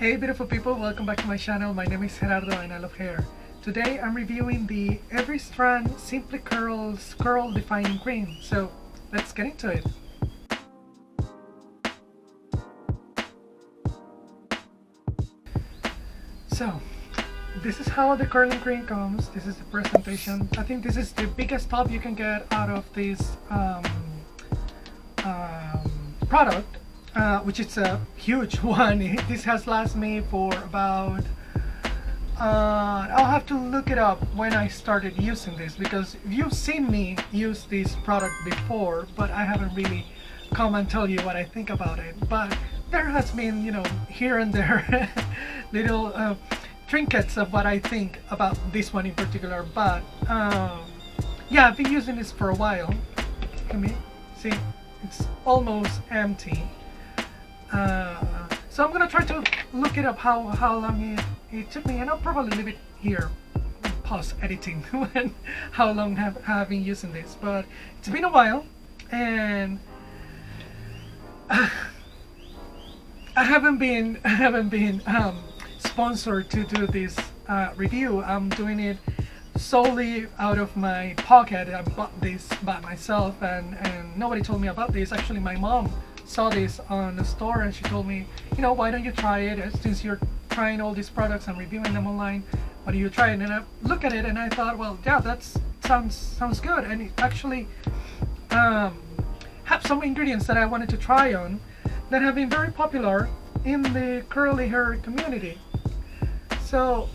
Hey beautiful people, welcome back to my channel. My name is Gerardo and I love hair. Today I'm reviewing the Every Strand Simply Curls Curl Defining Cream. So let's get into it. So this is how the curling cream comes. This is the presentation. I think this is the biggest tub you can get out of this product. Which is a huge one. This has lasted me for about I'll have to look it up when I started using this, because you've seen me use this product before, but I haven't really come and tell you what I think about it. But there has been, you know, here and there little trinkets of what I think about this one in particular. But yeah, I've been using this for a while. Can you see? It's almost empty. So I'm gonna try to look it up how long it took me, and I'll probably leave it here, pause editing when how long have I been using this. But it's been a while, and I haven't been sponsored to do this review. I'm doing it solely out of my pocket. I bought this by myself, and nobody told me about this. Actually, my mom saw this on the store and she told me, you know, why don't you try it? Since you're trying all these products and reviewing them online, why do you try it? And I look at it and I thought, well, yeah, that sounds good. And it actually have some ingredients that I wanted to try on that have been very popular in the curly hair community. So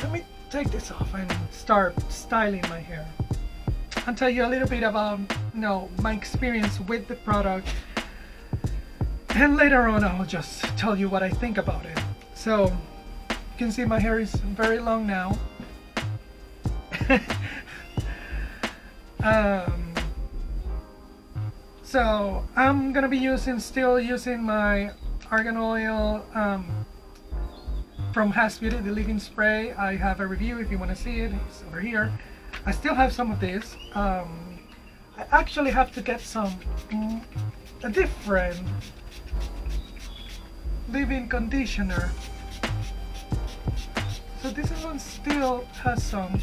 let me take this off and start styling my hair and tell you a little bit about, you know, my experience with the product. And later on I'll just tell you what I think about it. So you can see my hair is very long now. So I'm gonna be still using my argan oil from Has Beauty, the leave-in spray. I have a review if you want to see it. It's over here. I still have some of this. I actually have to get a different leave-in conditioner. So this one still has some.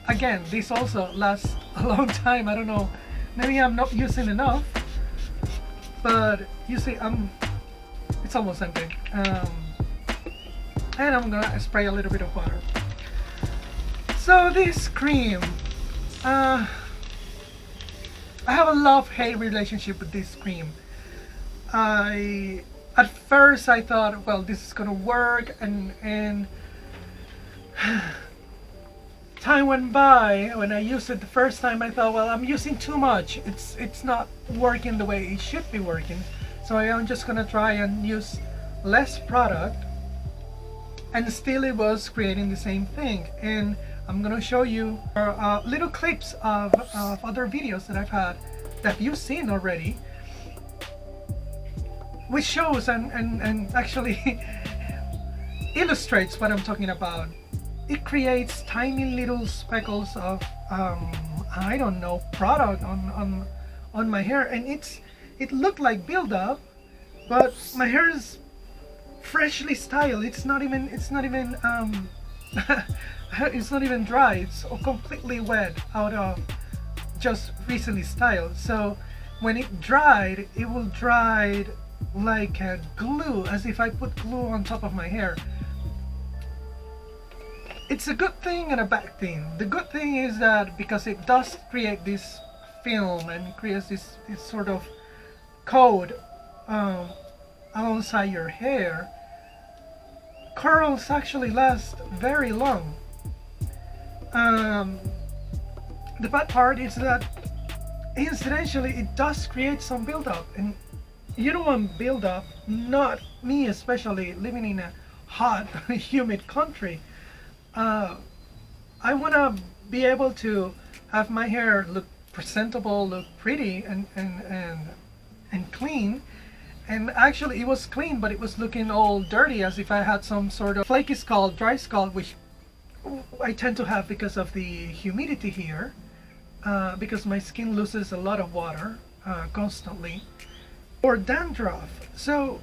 Again, this also lasts a long time. I don't know, maybe I'm not using enough, but you see, it's almost empty. And I'm gonna spray a little bit of water. So this cream, I have a love-hate relationship with this cream. At first I thought, well, this is gonna work, and time went by. When I used it the first time, I thought, well, I'm using too much. It's not working the way it should be working. So I'm just gonna try and use less product, and still it was creating the same thing. And I'm gonna show you little clips of other videos that I've had that you've seen already, which shows and actually illustrates what I'm talking about. It creates tiny little speckles of I don't know, product on my hair, and it looked like buildup, but my hair is freshly styled. It's not even it's not even dry. It's completely wet out of just recently styled. So when it dried, it will dry like a glue, as if I put glue on top of my hair. It's a good thing and a bad thing. The good thing is that because it does create this film and creates this sort of coat alongside your hair, curls actually last very long. The bad part is that incidentally it does create some buildup, and you don't want buildup, not me especially, living in a hot humid country. I want to be able to have my hair look presentable, look pretty, and clean. And actually it was clean, but it was looking all dirty, as if I had some sort of flaky scalp, dry scalp, which I tend to have because of the humidity here, because my skin loses a lot of water constantly, or dandruff. So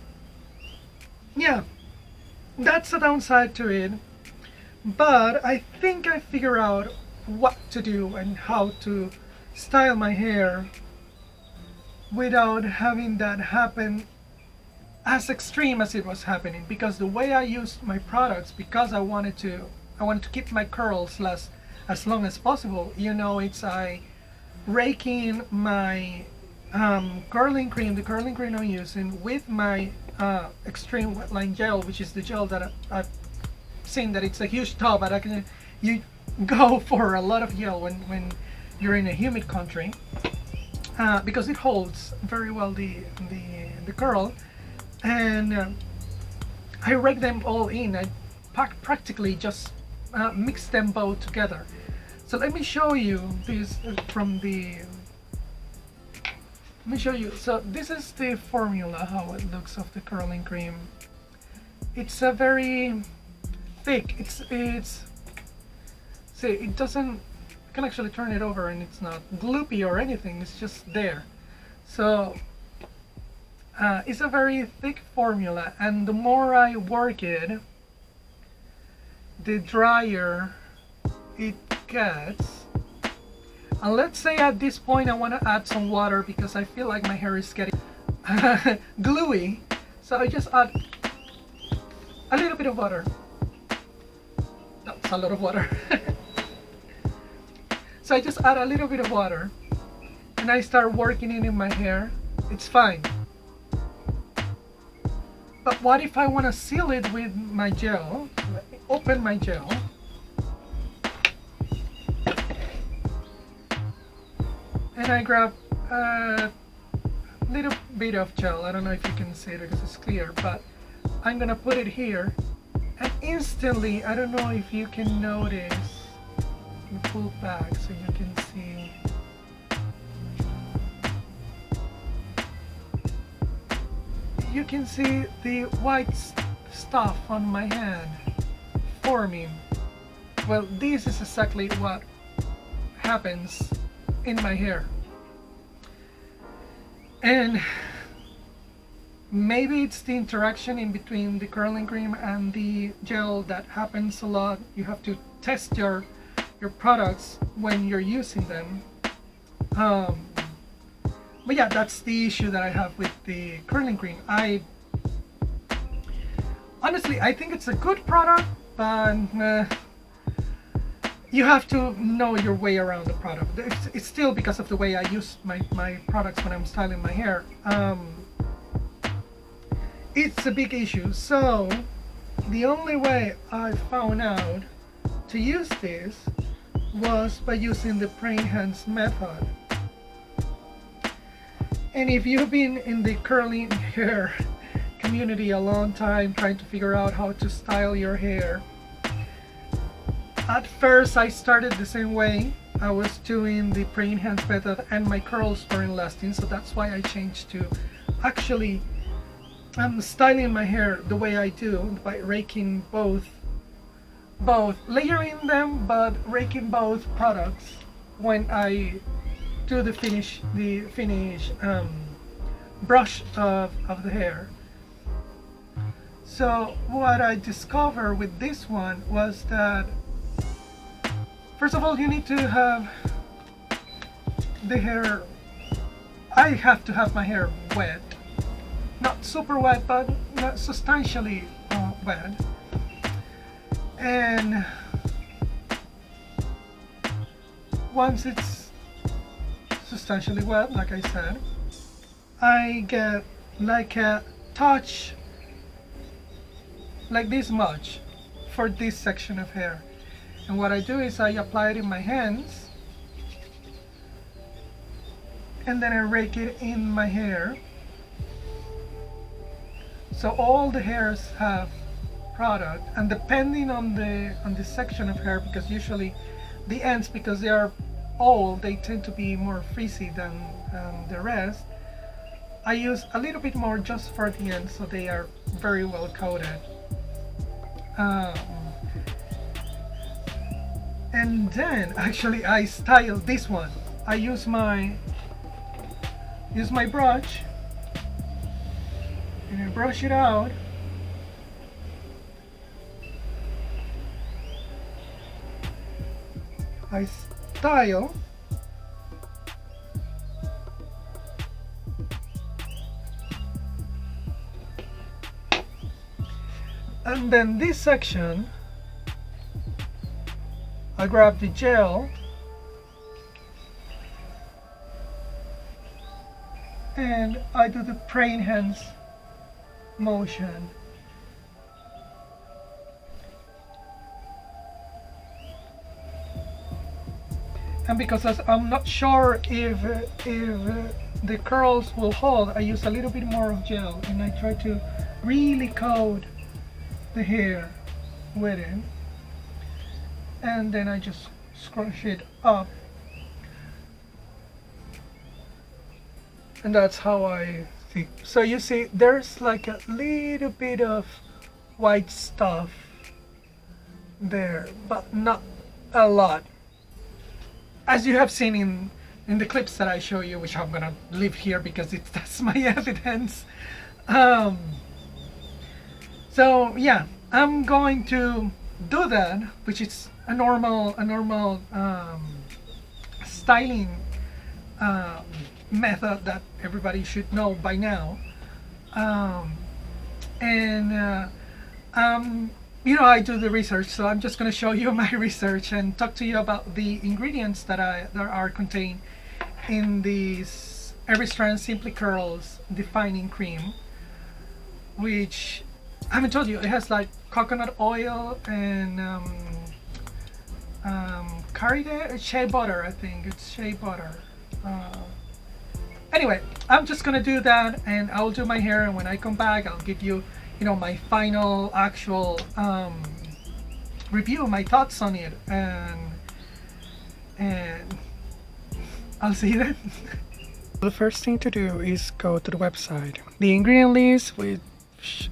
yeah, that's a downside to it. But I think I figure out what to do and how to style my hair without having that happen as extreme as it was happening, because the way I used my products, because I wanted to keep my curls last as long as possible. It's I raking my curling cream, the curling cream I'm using, with my extreme wetline gel, which is the gel that I've seen that it's a huge tub, but you go for a lot of gel when you're in a humid country, because it holds very well the curl. And I rake them all in. I practically just mix them both together. So let me show you this from the. Let me show you. So this is the formula, how it looks of the curling cream. It's a very thick. It's. See, it doesn't. I can actually turn it over, and it's not gloopy or anything. It's just there. So. It's a very thick formula, and the more I work it, the drier it gets. And let's say at this point I want to add some water because I feel like my hair is getting gluey, so I just add a little bit of water. That's a lot of water. So I just add a little bit of water and I start working it in my hair. It's fine. But what if I want to seal it with my gel? Let me open my gel. And I grab a little bit of gel. I don't know if you can see it because it's clear, but I'm gonna put it here. And instantly, I don't know if you can notice, you pull back so you can see. You can see the white stuff on my hand forming. Well, this is exactly what happens in my hair. And maybe it's the interaction in between the curling cream and the gel that happens a lot. You have to test your products when you're using them. But yeah, that's the issue that I have with the curling cream. Honestly, I think it's a good product, but you have to know your way around the product. It's still because of the way I use my products when I'm styling my hair. It's a big issue. So the only way I found out to use this was by using the pre-enhanced method. And if you've been in the curling hair community a long time trying to figure out how to style your hair, at first I started the same way. I was doing the pre-enhanced method and my curls weren't lasting, so that's why I changed to actually styling my hair the way I do, by raking both layering them, but raking both products when I do the finish brush of the hair. So what I discovered with this one was that, first of all, you need to have the hair, I have to have my hair wet, not super wet, but not substantially wet. And once it's substantially wet, like I said, I get like a touch like this much for this section of hair. And what I do is I apply it in my hands and then I rake it in my hair, so all the hairs have product. And depending on the section of hair, because usually the ends, because they are old, they tend to be more frizzy than the rest, I use a little bit more just for the ends, so they are very well coated. And then actually I style this one. I use my brush and I brush it out, I style. And then this section, I grab the gel and I do the praying hands motion. And because I'm not sure if the curls will hold, I use a little bit more of gel and I try to really coat the hair with it. And then I just scrunch it up. And that's how I think. So you see, there's like a little bit of white stuff there, but not a lot. As you have seen in the clips that I show you, which I'm gonna leave here because that's my evidence. So yeah, I'm going to do that, which is a normal styling method that everybody should know by now. You know, I do the research, so I'm just going to show you my research and talk to you about the ingredients that are contained in these Every Strand Simply Curls Defining Cream, which I haven't told you, it has like coconut oil and shea butter. I think it's shea butter. Anyway, I'm just gonna do that and I'll do my hair, and when I come back I'll give you, you know, my final actual review, my thoughts on it, and I'll see you then. The first thing to do is go to the website. The ingredient list, which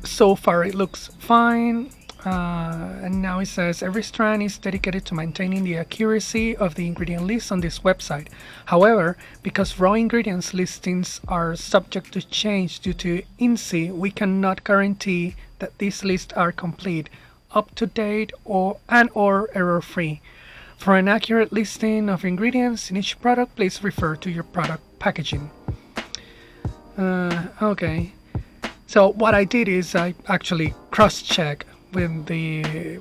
so far it looks fine, and now it says every strand is dedicated to maintaining the accuracy of the ingredient list on this website. However, because raw ingredients listings are subject to change due to INSEE, we cannot guarantee that these lists are complete, up to date, or error free. For an accurate listing of ingredients in each product, please refer to your product packaging. Okay. So what I did is I actually cross-check with the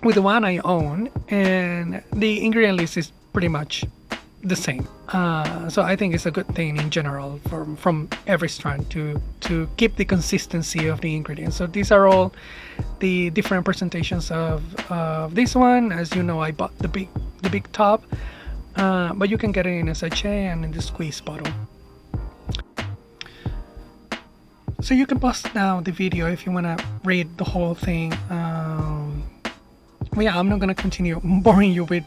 one I own, and the ingredient list is pretty much the same. So I think it's a good thing in general from Every Strand to keep the consistency of the ingredients. So these are all the different presentations of this one. As you know, I bought the big tub, but you can get it in a sachet and in the squeeze bottle. So you can pause now the video if you want to read the whole thing. But yeah, I'm not going to continue boring you with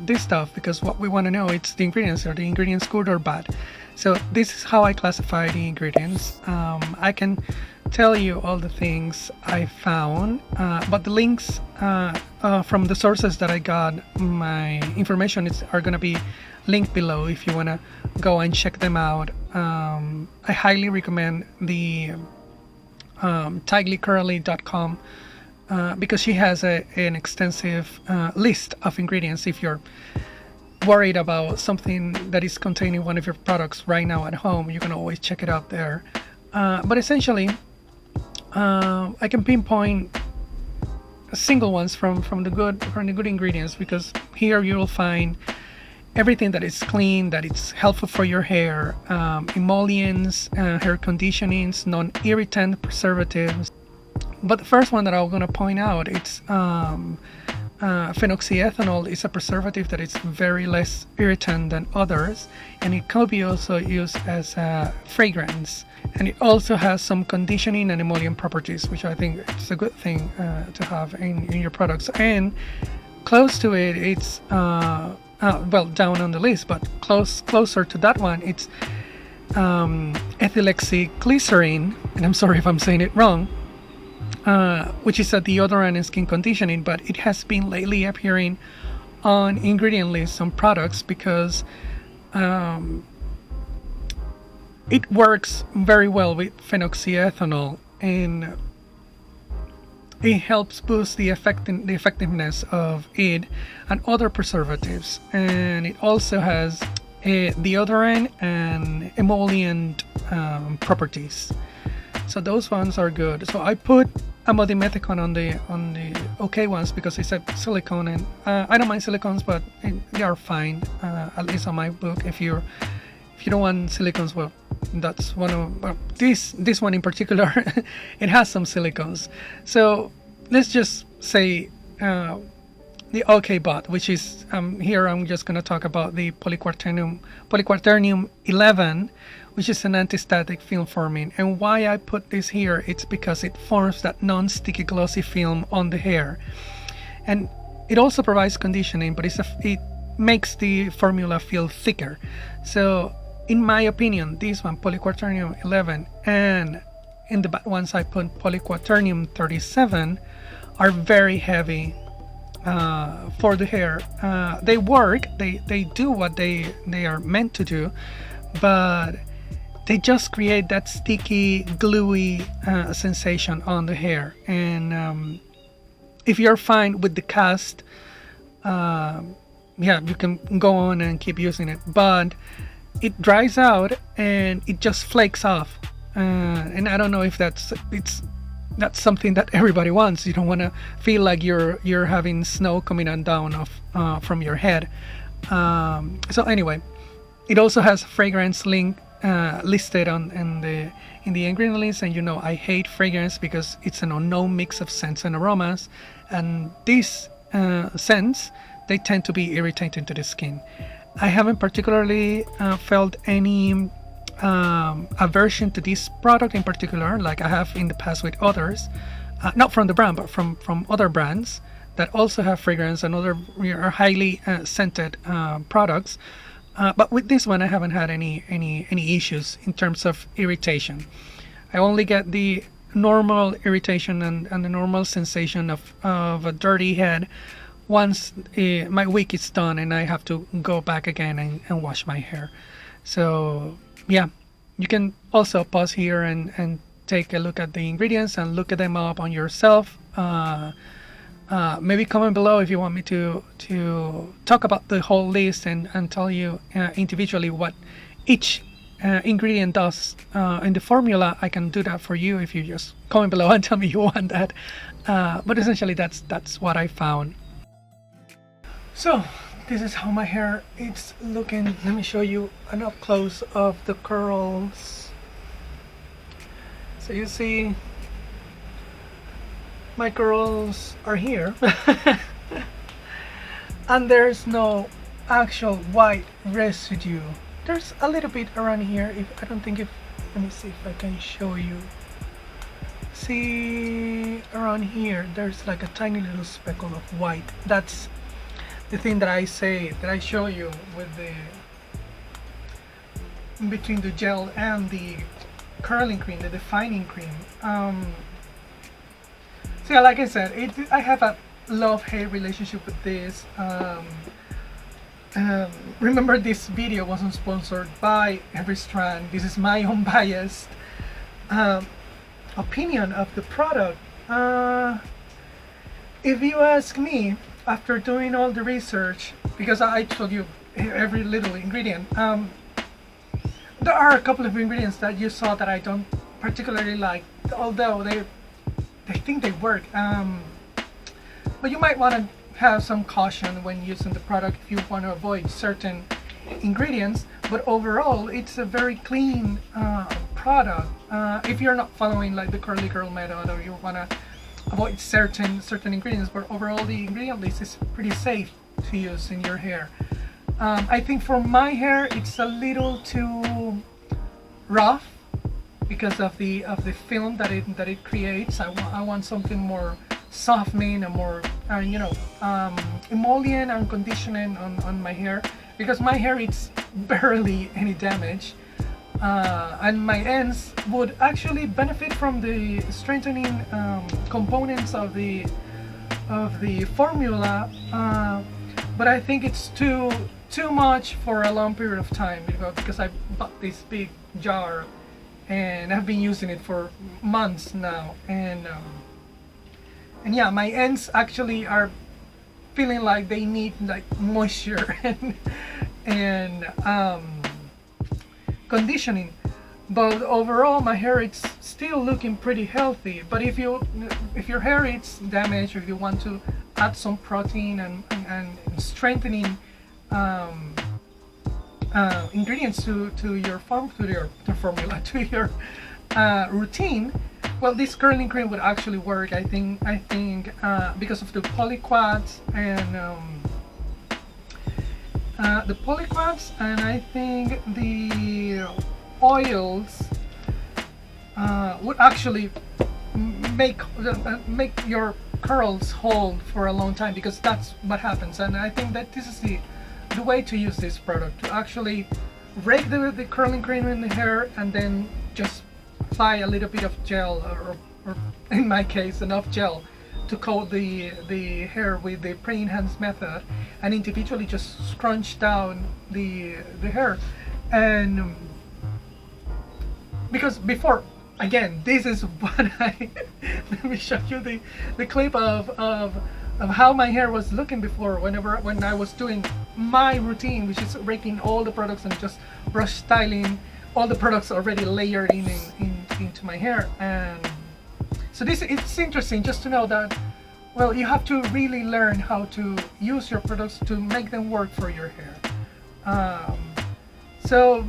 this stuff, because what we want to know is the ingredients. Are the ingredients good or bad? So this is how I classify the ingredients. I can tell you all the things I found, but the links from the sources that I got my information are going to be linked below if you want to go and check them out. I highly recommend the tightlycurly.com because she has an extensive list of ingredients. If you're worried about something that is contained in one of your products right now at home, you can always check it out there. But essentially, I can pinpoint single ones from the good ingredients, because here you will find everything that is clean, that it's helpful for your hair, emollients, hair conditionings, non-irritant preservatives. But the first one that I'm going to point out, it's phenoxyethanol is a preservative that is very less irritant than others, and it could be also used as a fragrance. And it also has some conditioning and emollient properties, which I think it's a good thing to have in your products. And close to it, it's well, down on the list, but closer to that one, it's ethylexyglycerin, and I'm sorry if I'm saying it wrong, which is a deodorant and skin conditioning, but it has been lately appearing on ingredient lists on products because it works very well with phenoxyethanol, and it helps boost the effectiveness of it and other preservatives, and it also has deodorant and emollient properties. So those ones are good. So I put amodimethicone on the okay ones because it's a silicone, and I don't mind silicones, but they are fine, at least on my book. If you don't want silicones, well, that's one of, well, this one in particular, it has some silicones. So let's just say the OK bot, which is here I'm just going to talk about the polyquaternium 11, which is an antistatic film forming. And why I put this here, it's because it forms that non-sticky glossy film on the hair, and it also provides conditioning, but it makes the formula feel thicker. So in my opinion, this one, polyquaternium 11, and in the bad ones I put polyquaternium 37, are very heavy for the hair. They work, they do what they are meant to do, but they just create that sticky, gluey sensation on the hair. And if you're fine with the cast, yeah, you can go on and keep using it, but it dries out and it just flakes off, and I don't know if that's something that everybody wants. You don't want to feel like you're having snow coming on down off from your head. So anyway, it also has fragrance link listed in the ingredient list, and I hate fragrance because it's an unknown mix of scents and aromas, and these scents, they tend to be irritating to the skin. I haven't particularly felt any aversion to this product in particular, like I have in the past with others, not from the brand, but from other brands that also have fragrance and other highly scented products. But with this one, I haven't had any issues in terms of irritation. I only get the normal irritation and the normal sensation of a dirty head once my week is done and I have to go back again and wash my hair. So yeah, you can also pause here and take a look at the ingredients and look at them up on yourself. Maybe comment below if you want me to talk about the whole list and tell you individually what each ingredient does in the formula. I can do that for you if you just comment below and tell me you want that. But essentially that's what I found. So this is how my hair is looking. Let me show you an up close of the curls. So you see my curls are here and there's no actual white residue. There's a little bit around here. Let me see if I can show you. See, around here there's like a tiny little speckle of white. That's the thing that I show you with the between the gel and the curling cream, the defining cream. So yeah, like I said, I have a love-hate relationship with this. Remember, this video wasn't sponsored by Every Strand. This is my own biased opinion of the product. If you ask me, after doing all the research, because I told you every little ingredient, there are a couple of ingredients that you saw that I don't particularly like, although they think they work. But you might want to have some caution when using the product if you want to avoid certain ingredients. But overall, it's a very clean product. If you're not following like the curly girl method, or you want to avoid certain ingredients, but overall the ingredient list is pretty safe to use in your hair. I think for my hair it's a little too rough because of the film that it creates. I want something more softening and more emollient and conditioning on my hair, because my hair it's barely any damage. And my ends would actually benefit from the strengthening components of the formula, but I think it's too much for a long period of time, because I bought this big jar and I've been using it for months now, and And yeah, my ends actually are feeling like they need like moisture and conditioning. But overall, my hair is still looking pretty healthy. But if your hair is damaged, or if you want to add some protein and strengthening um, ingredients to your formula, to your routine, well, this curling cream would actually work. I think because of the polyquats and I think the oils would actually make your curls hold for a long time, because that's what happens. And I think that this is the way to use this product, to actually rake the curling cream in the hair and then just apply a little bit of gel, or in my case enough gel to coat the hair with the pre-enhanced method, and individually just scrunch down the hair. And because before, again, this is what I let me show you the clip of how my hair was looking before, when I was doing my routine, which is raking all the products and just brush styling all the products already layered into my hair. And so it's interesting just to know that, well, you have to really learn how to use your products to make them work for your hair. So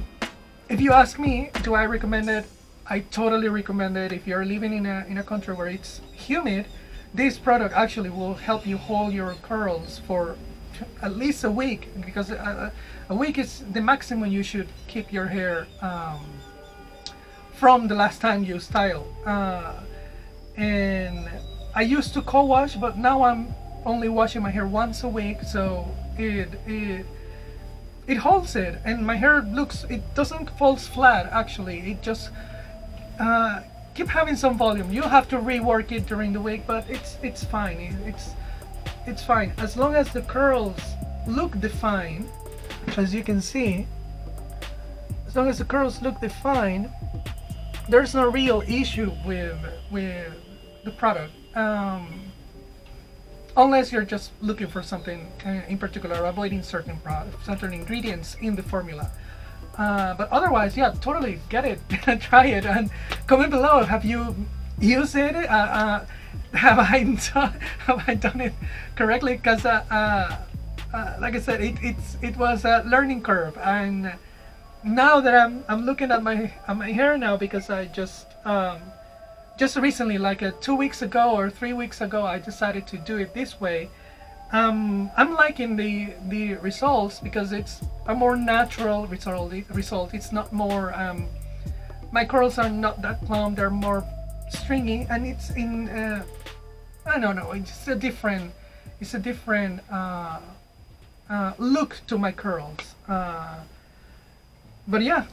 if you ask me, do I recommend it? I totally recommend it. If you're living in a country where it's humid, this product actually will help you hold your curls for at least a week, because a week is the maximum you should keep your hair from the last time you style. And I used to co-wash, but now I'm only washing my hair once a week, so it holds it, and my hair it doesn't fall flat. Actually, it just keep having some volume. You have to rework it during the week, but it's fine. It's fine as long as the curls look defined. As you can see, as long as the curls look defined, there's no real issue with the product, unless you're just looking for something in particular, avoiding certain ingredients in the formula. But otherwise, yeah, totally get it, try it, and comment below. Have you used it? Have I done it correctly? Because like I said, it was a learning curve, and now that I'm looking at my hair now, because I just recently, like 2 weeks ago or 3 weeks ago, I decided to do it this way. I'm liking the results, because it's a more natural result. It's not more my curls are not that plump, they're more stringy, and it's in I don't know, it's a different look to my curls. But yeah,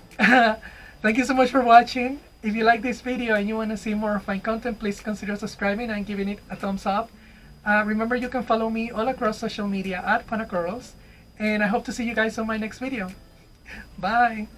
thank you so much for watching. If you like this video and you want to see more of my content, please consider subscribing and giving it a thumbs up. Remember, you can follow me all across social media at Panacurls, and I hope to see you guys on my next video. Bye!